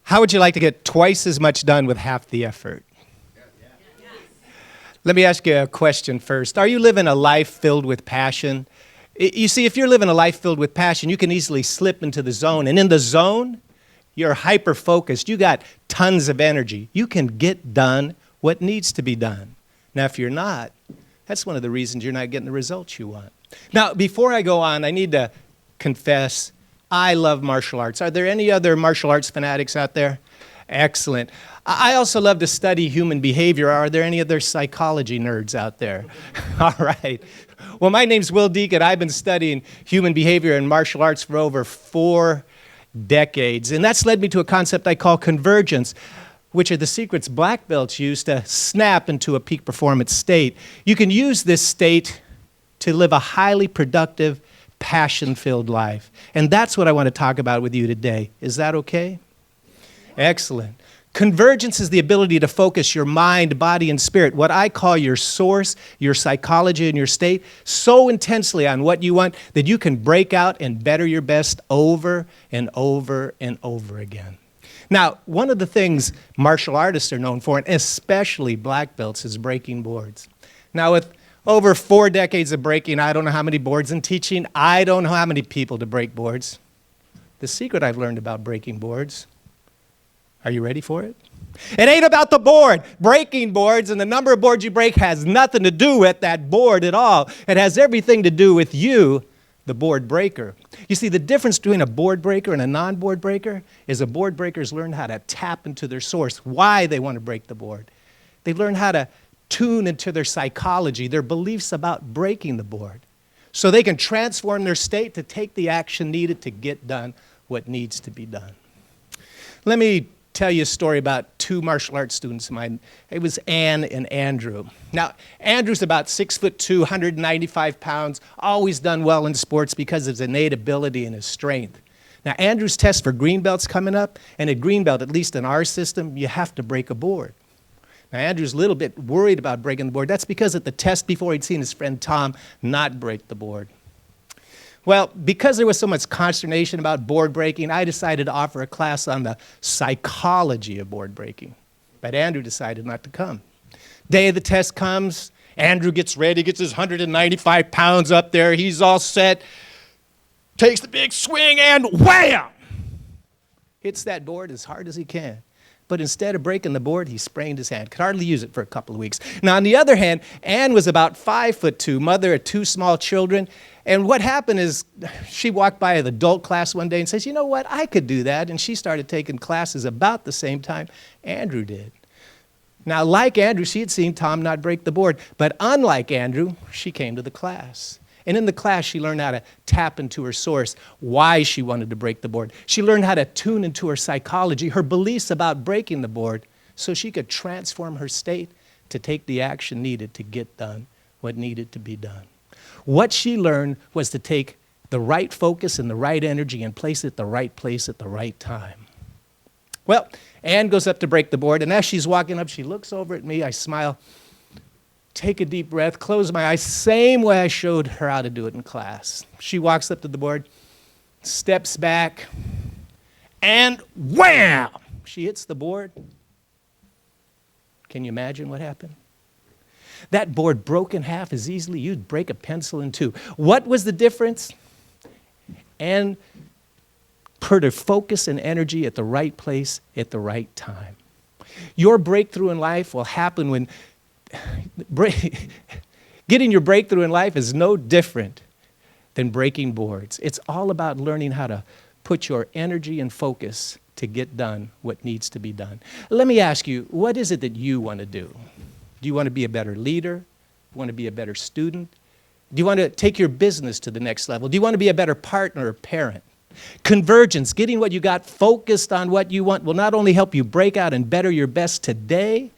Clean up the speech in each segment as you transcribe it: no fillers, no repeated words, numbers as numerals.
How would you like to get twice as much done with half the effort? Let me ask you a question first. Are you living a life filled with passion? You see, if you're living a life filled with passion, you can easily slip into the zone. And in the zone, you're hyper-focused. You got tons of energy. You can get done what needs to be done. Now, if you're not, that's one of the reasons you're not getting the results you want. Now, before I go on, I need to confess, I love martial arts. Are there any other martial arts fanatics out there? Excellent. I also love to study human behavior. Are there any other psychology nerds out there? All right. Well, my name's Will Dieck, and I've been studying human behavior and martial arts for over 4 decades. And that's led me to a concept I call convergence, which are the secrets black belts use to snap into a peak performance state. You can use this state to live a highly productive, passion-filled life. And that's what I want to talk about with you today. Is that okay? Excellent. Convergence is the ability to focus your mind, body, and spirit, what I call your source, your psychology, and your state, so intensely on what you want that you can break out and better your best over and over and over again. Now, one of the things martial artists are known for, and especially black belts, is breaking boards. Now, with over 4 decades of breaking, I don't know how many boards, and teaching, I don't know how many people to break boards. The secret I've learned about breaking boards, are you ready for it? It ain't about the board. Breaking boards and the number of boards you break has nothing to do with that board at all. It has everything to do with you, the board breaker. You see, the difference between a board breaker and a non-board breaker is a board breaker's learned how to tap into their source, why they want to break the board. They've learned how to tune into their psychology, their beliefs about breaking the board, so they can transform their state to take the action needed to get done what needs to be done. Let me tell you a story about 2 martial arts students of mine. It was Ann and Andrew. Now, Andrew's about 6'2", 195 pounds, always done well in sports because of his innate ability and his strength. Now, Andrew's test for green belt's coming up, and at green belt, at least in our system, you have to break a board. Now, Andrew's a little bit worried about breaking the board. That's because at the test before, he'd seen his friend Tom not break the board. Well, because there was so much consternation about board breaking, I decided to offer a class on the psychology of board breaking. But Andrew decided not to come. Day of the test comes, Andrew gets ready, gets his 195 pounds up there, he's all set, takes the big swing and wham! Hits that board as hard as he can. But instead of breaking the board, he sprained his hand. Could hardly use it for a couple of weeks. Now, on the other hand, Ann was about 5'2", mother of 2 small children. And what happened is she walked by an adult class one day and says, you know what, I could do that. And she started taking classes about the same time Andrew did. Now, like Andrew, she had seen Tom not break the board. But unlike Andrew, she came to the class. And in the class, she learned how to tap into her source, why she wanted to break the board. She learned how to tune into her psychology, her beliefs about breaking the board, so she could transform her state to take the action needed to get done what needed to be done. What she learned was to take the right focus and the right energy and place it at the right place at the right time. Well, Ann goes up to break the board, and as she's walking up, she looks over at me, I smile, take a deep breath, close my eyes, same way I showed her how to do it in class. She walks up to the board, steps back, and wham! She hits the board. Can you imagine what happened? That board broke in half as easily you'd break a pencil in 2. What was the difference? Ann put her focus and energy at the right place at the right time. Your breakthrough in life will happen when getting your breakthrough in life is no different than breaking boards. It's all about learning how to put your energy and focus to get done what needs to be done. Let me ask you, what is it that you want to do? Do you want to be a better leader? Do you want to be a better student? Do you want to take your business to the next level? Do you want to be a better partner or parent? Convergence, getting what you got focused on what you want, will not only help you break out and better your best today,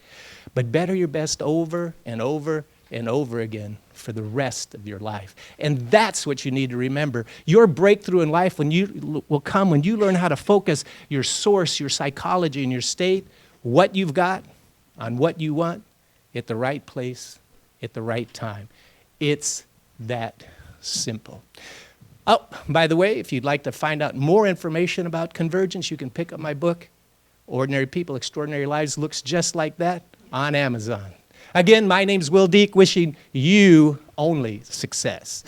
but better your best over and over and over again for the rest of your life. And that's what you need to remember. Your breakthrough in life will come when you learn how to focus your source, your psychology, and your state, what you've got, on what you want, at the right place, at the right time. It's that simple. Oh, by the way, if you'd like to find out more information about convergence, you can pick up my book, Ordinary People, Extraordinary Lives looks just like that on Amazon. Again, my name's Will Dieck, wishing you only success.